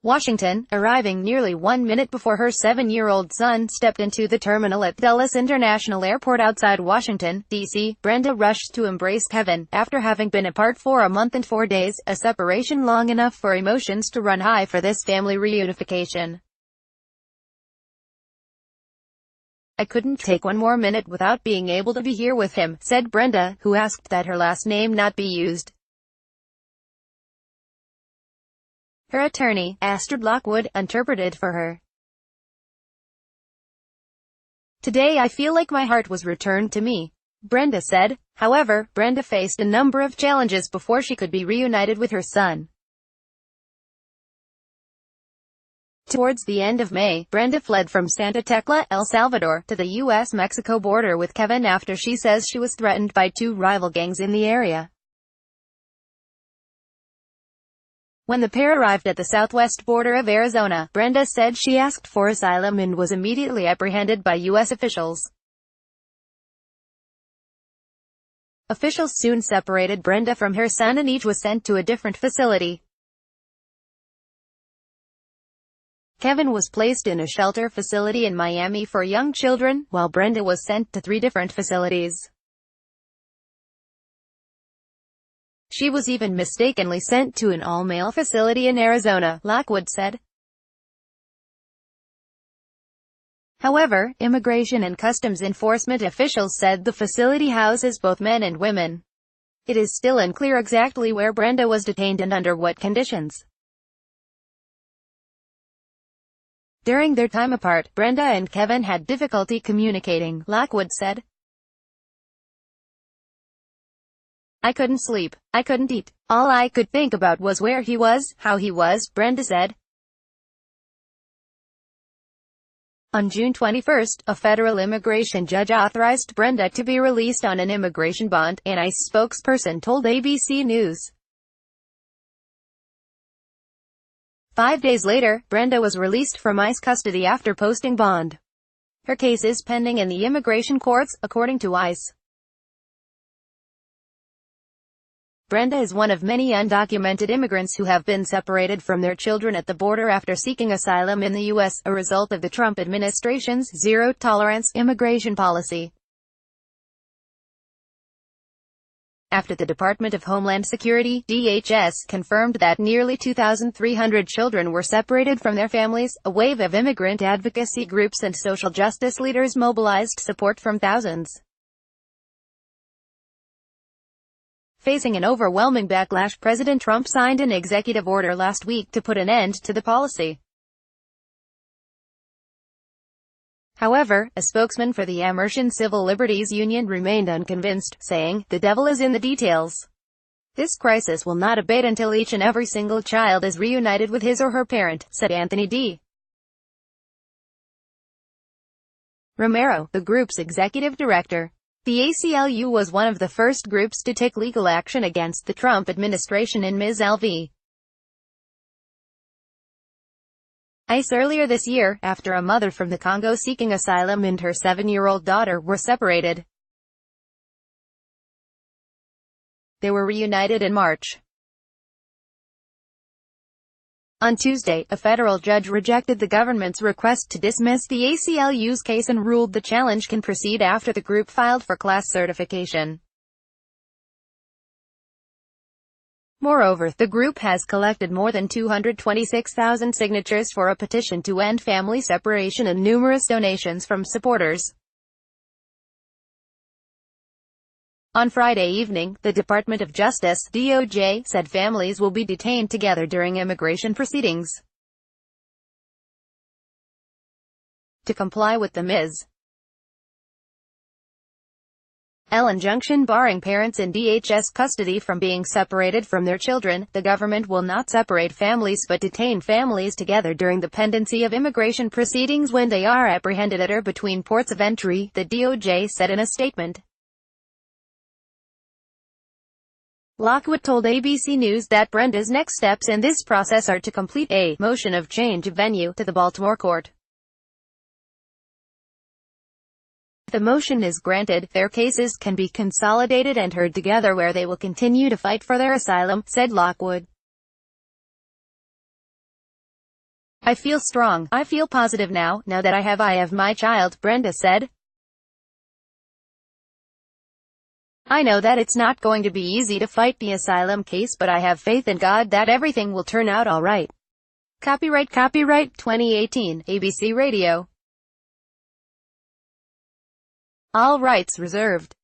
Washington, arriving nearly 1 minute before her 7-year-old son stepped into the terminal at Dulles International Airport outside Washington, D.C., Brenda rushed to embrace Kevin, after having been apart for a month and 4 days, a separation long enough for emotions to run high for this family reunification. "I couldn't take one more minute without being able to be here with him," said Brenda, who asked that her last name not be used. Her attorney, Astrid Lockwood, interpreted for her. "Today I feel like my heart was returned to me," Brenda said. However, Brenda faced a number of challenges before she could be reunited with her son. Towards the end of May, Brenda fled from Santa Tecla, El Salvador, to the U.S.-Mexico border with Kevin after she says she was threatened by 2 rival gangs in the area. When the pair arrived at the southwest border of Arizona, Brenda said she asked for asylum and was immediately apprehended by U.S. officials. Officials soon separated Brenda from her son and each was sent to a different facility. Kevin was placed in a shelter facility in Miami for young children, while Brenda was sent to 3 different facilities. She was even mistakenly sent to an all-male facility in Arizona, Lockwood said. However, Immigration and Customs Enforcement officials said the facility houses both men and women. It is still unclear exactly where Brenda was detained and under what conditions. During their time apart, Brenda and Kevin had difficulty communicating, Lockwood said. "I couldn't sleep. I couldn't eat. All I could think about was where he was, how he was," Brenda said. On June 21, a federal immigration judge authorized Brenda to be released on an immigration bond, an ICE spokesperson told ABC News. 5 days later, Brenda was released from ICE custody after posting bond. Her case is pending in the immigration courts, according to ICE. Brenda is one of many undocumented immigrants who have been separated from their children at the border after seeking asylum in the U.S., a result of the Trump administration's zero-tolerance immigration policy. After the Department of Homeland Security, DHS, confirmed that nearly 2,300 children were separated from their families, a wave of immigrant advocacy groups and social justice leaders mobilized support from thousands. Facing an overwhelming backlash, President Trump signed an executive order last week to put an end to the policy. However, a spokesman for the American Civil Liberties Union remained unconvinced, saying, "The devil is in the details. This crisis will not abate until each and every single child is reunited with his or her parent," said Anthony D. Romero, the group's executive director. The ACLU was one of the first groups to take legal action against the Trump administration in Ms. Lv. ICE earlier this year, after a mother from the Congo seeking asylum and her 7-year-old daughter were separated. They were reunited in March. On Tuesday, a federal judge rejected the government's request to dismiss the ACLU's case and ruled the challenge can proceed after the group filed for class certification. Moreover, the group has collected more than 226,000 signatures for a petition to end family separation and numerous donations from supporters. On Friday evening, the Department of Justice, DOJ, said families will be detained together during immigration proceedings. To comply with the Ms. L injunction barring parents in DHS custody from being separated from their children, the government will not separate families but detain families together during the pendency of immigration proceedings when they are apprehended at or between ports of entry, the DOJ said in a statement. Lockwood told ABC News that Brenda's next steps in this process are to complete a motion of change of venue to the Baltimore court. If the motion is granted, their cases can be consolidated and heard together where they will continue to fight for their asylum, said Lockwood. I feel strong. I feel positive now that I have my child, Brenda said. I know that it's not going to be easy to fight the asylum case, but I have faith in God that everything will turn out all right. Copyright 2018, ABC Radio. All rights reserved.